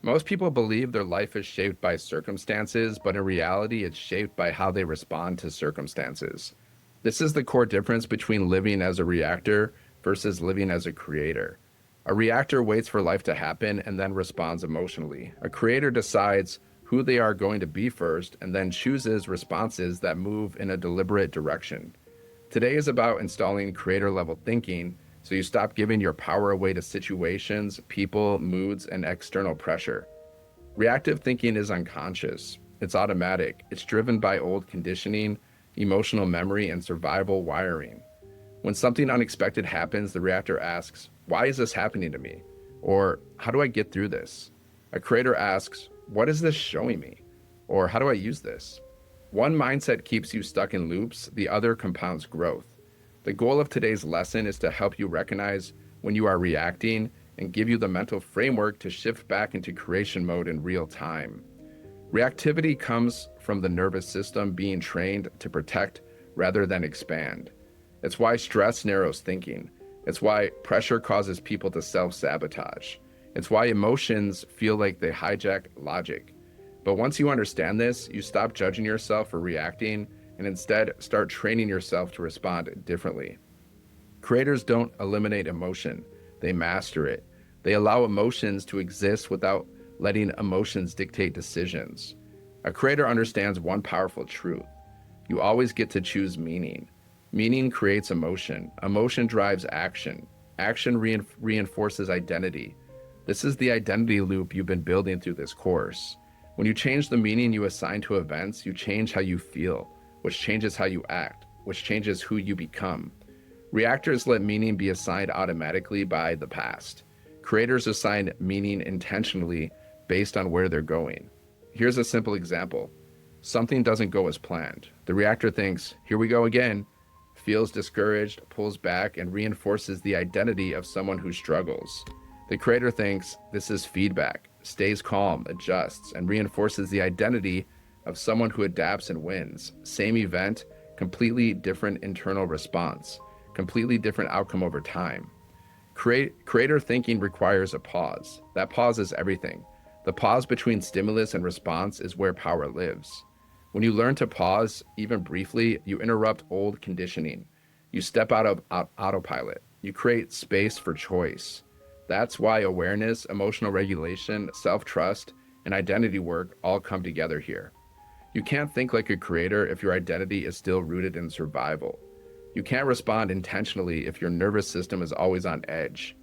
Most people believe their life is shaped by circumstances, but in reality, it's shaped by how they respond to circumstances. This is the core difference between living as a reactor versus living as a creator. A reactor waits for life to happen and then responds emotionally. A creator decides who they are going to be first and then chooses responses that move in a deliberate direction. Today is about installing creator level thinking so you stop giving your power away to situations, people, moods, and external pressure. Reactive thinking is unconscious, it's automatic, it's driven by old conditioning, emotional memory, and survival wiring. When something unexpected happens, the reactor asks, "Why is this happening to me?" Or, "How do I get through this?" A creator asks, "What is this showing me?" Or, "How do I use this?" One mindset keeps you stuck in loops, the other compounds growth. The goal of today's lesson is to help you recognize when you are reacting and give you the mental framework to shift back into creation mode in real time. Reactivity comes from the nervous system being trained to protect rather than expand. It's why stress narrows thinking. It's why pressure causes people to self-sabotage. It's why emotions feel like they hijack logic. But once you understand this, you stop judging yourself for reacting and instead start training yourself to respond differently. Creators don't eliminate emotion, they master it. They allow emotions to exist without letting emotions dictate decisions. A creator understands one powerful truth. You always get to choose meaning. Meaning creates emotion. Emotion drives action. Action reinforces identity. This is the identity loop you've been building through this course. When you change the meaning you assign to events, you change how you feel, which changes how you act, which changes who you become. Reactors let meaning be assigned automatically by the past. Creators assign meaning intentionally based on where they're going. Here's a simple example. Something doesn't go as planned. The reactor thinks, "Here we go again," feels discouraged, pulls back, and reinforces the identity of someone who struggles. The creator thinks, "This is feedback," stays calm, adjusts, and reinforces the identity of someone who adapts and wins. Same event, completely different internal response, completely different outcome over time. Creator thinking requires a pause. That pause is everything. The pause between stimulus and response is where power lives. When you learn to pause, even briefly, you interrupt old conditioning. You step out of autopilot. You create space for choice. That's why awareness, emotional regulation, self-trust, and identity work all come together here. You can't think like a creator if your identity is still rooted in survival. You can't respond intentionally if your nervous system is always on edge.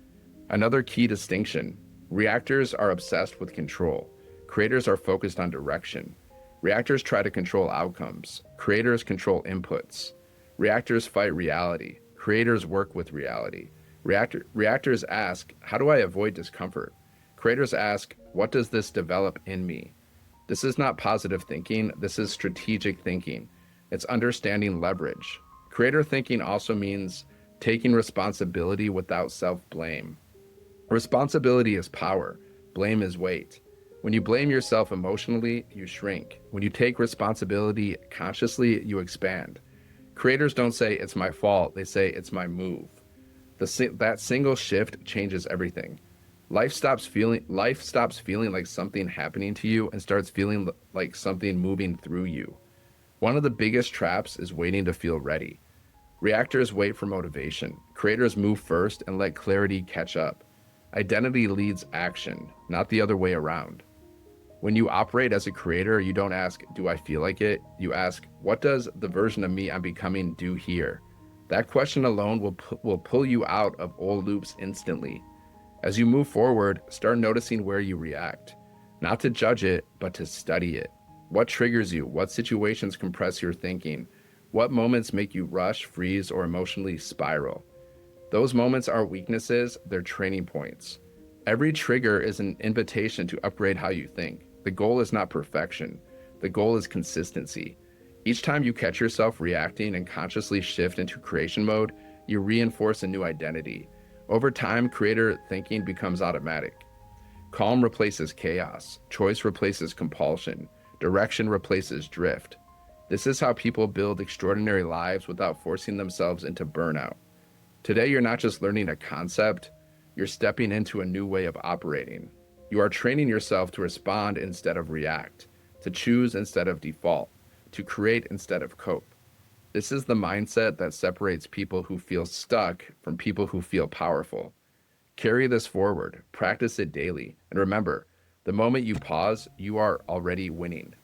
Another key distinction: reactors are obsessed with control. Creators are focused on direction. Reactors try to control outcomes. Creators control inputs. Reactors fight reality. Creators work with reality. Reactors ask, "How do I avoid discomfort?" Creators ask, "What does this develop in me?" This is not positive thinking, this is strategic thinking. It's understanding leverage. Creator thinking also means taking responsibility without self-blame. Responsibility is power, blame is weight. When you blame yourself emotionally, you shrink. When you take responsibility consciously, you expand. Creators don't say, "It's my fault," they say, "It's my move." That single shift changes everything. Life stops feeling like something happening to you and starts feeling like something moving through you. One of the biggest traps is waiting to feel ready. Reactors wait for motivation. Creators move first and let clarity catch up. Identity leads action, not the other way around. When you operate as a creator, you don't ask, "Do I feel like it?" You ask, "What does the version of me I'm becoming do here?" That question alone will pull you out of old loops instantly. As you move forward, start noticing where you react. Not to judge it, but to study it. What triggers you? What situations compress your thinking? What moments make you rush, freeze, or emotionally spiral? Those moments aren't weaknesses, they're training points. Every trigger is an invitation to upgrade how you think. The goal is not perfection. The goal is consistency. Each time you catch yourself reacting and consciously shift into creation mode, you reinforce a new identity. Over time, creator thinking becomes automatic. Calm replaces chaos. Choice replaces compulsion. Direction replaces drift. This is how people build extraordinary lives without forcing themselves into burnout. Today, you're not just learning a concept, you're stepping into a new way of operating. You are training yourself to respond instead of react, to choose instead of default, to create instead of cope. This is the mindset that separates people who feel stuck from people who feel powerful. Carry this forward, practice it daily, and remember, the moment you pause, you are already winning.